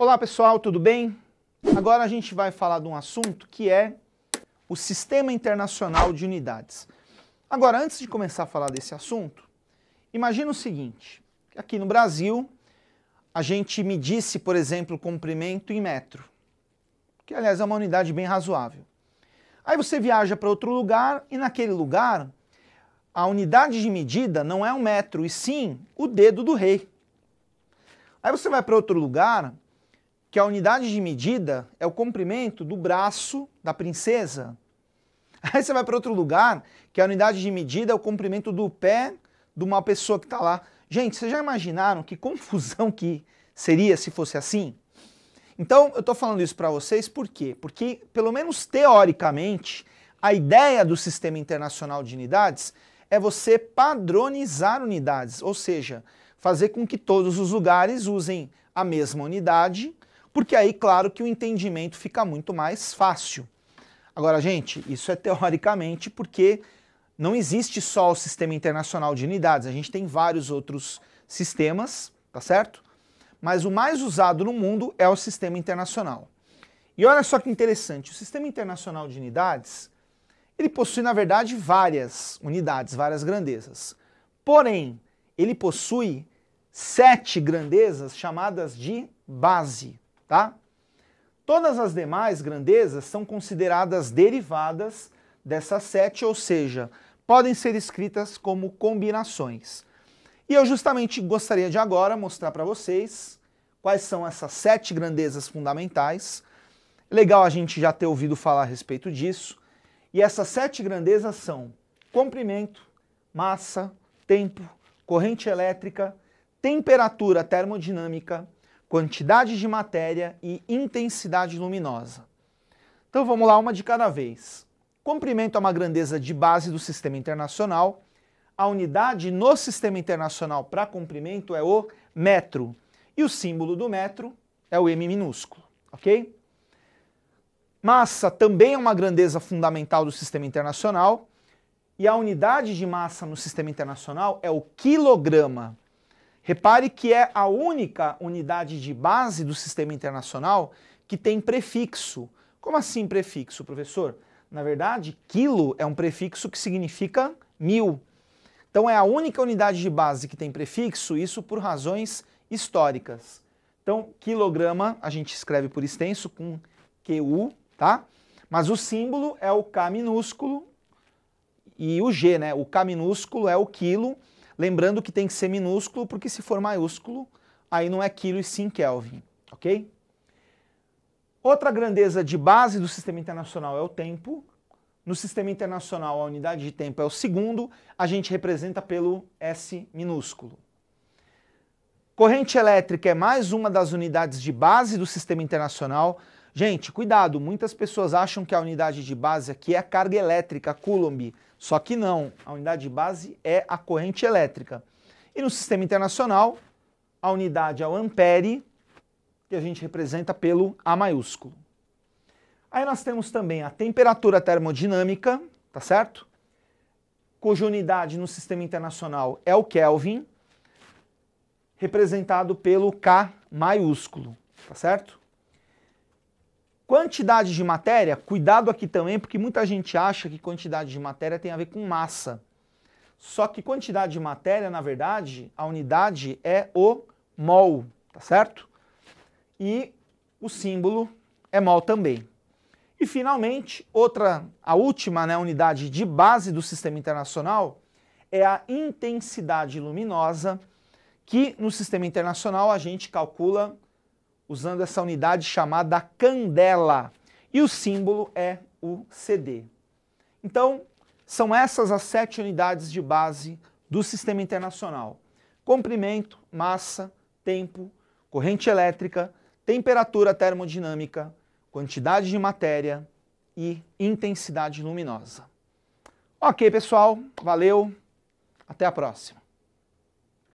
Olá pessoal, tudo bem? Agora a gente vai falar de um assunto que é o Sistema Internacional de Unidades. Agora, antes de começar a falar desse assunto, imagina o seguinte, aqui no Brasil a gente medisse, por exemplo, o comprimento em metro, que aliás é uma unidade bem razoável. Aí você viaja para outro lugar e naquele lugar a unidade de medida não é um metro, e sim o dedo do rei. Aí você vai para outro lugar que a unidade de medida é o comprimento do braço da princesa. Aí você vai para outro lugar que a unidade de medida é o comprimento do pé de uma pessoa que está lá. Gente, vocês já imaginaram que confusão que seria se fosse assim? Então, eu estou falando isso para vocês por quê? Porque, pelo menos teoricamente, a ideia do Sistema Internacional de Unidades é você padronizar unidades, ou seja, fazer com que todos os lugares usem a mesma unidade, porque aí, claro, que o entendimento fica muito mais fácil. Agora, gente, isso é teoricamente porque não existe só o Sistema Internacional de Unidades, a gente tem vários outros sistemas, tá certo? Mas o mais usado no mundo é o Sistema Internacional. E olha só que interessante, o Sistema Internacional de Unidades, ele possui, na verdade, várias unidades, várias grandezas. Porém, ele possui 7 grandezas chamadas de base. Tá? Todas as demais grandezas são consideradas derivadas dessas 7, ou seja, podem ser escritas como combinações. E eu justamente gostaria de agora mostrar para vocês quais são essas 7 grandezas fundamentais. Legal a gente já ter ouvido falar a respeito disso. E essas 7 grandezas são comprimento, massa, tempo, corrente elétrica, temperatura termodinâmica, quantidade de matéria e intensidade luminosa. Então vamos lá, uma de cada vez. Comprimento é uma grandeza de base do Sistema Internacional. A unidade no Sistema Internacional para comprimento é o metro. E o símbolo do metro é o M minúsculo, ok? Massa também é uma grandeza fundamental do Sistema Internacional. E a unidade de massa no Sistema Internacional é o quilograma. Repare que é a única unidade de base do Sistema Internacional que tem prefixo. Como assim prefixo, professor? Na verdade, quilo é um prefixo que significa 1000. Então é a única unidade de base que tem prefixo, isso por razões históricas. Então, quilograma a gente escreve por extenso com QU, tá? Mas o símbolo é o K minúsculo e o G, né? O K minúsculo é o quilo. Lembrando que tem que ser minúsculo, porque se for maiúsculo, aí não é quilo e sim Kelvin, ok? Outra grandeza de base do Sistema Internacional é o tempo. No Sistema Internacional, a unidade de tempo é o segundo, a gente representa pelo S minúsculo. Corrente elétrica é mais uma das unidades de base do Sistema Internacional. Gente, cuidado, muitas pessoas acham que a unidade de base aqui é a carga elétrica, Coulomb. Só que não, a unidade de base é a corrente elétrica. E no Sistema Internacional, a unidade é o ampere, que a gente representa pelo A maiúsculo. Aí nós temos também a temperatura termodinâmica, tá certo? Cuja unidade no Sistema Internacional é o Kelvin, representado pelo K maiúsculo, tá certo? Quantidade de matéria, cuidado aqui também, porque muita gente acha que quantidade de matéria tem a ver com massa. Só que quantidade de matéria, na verdade, a unidade é o mol, tá certo? E o símbolo é mol também. E finalmente, a última, né, unidade de base do Sistema Internacional é a intensidade luminosa, que no Sistema Internacional a gente calcula usando essa unidade chamada candela. E o símbolo é o CD. Então, são essas as 7 unidades de base do Sistema Internacional. Comprimento, massa, tempo, corrente elétrica, temperatura termodinâmica, quantidade de matéria e intensidade luminosa. Ok, pessoal, valeu, até a próxima.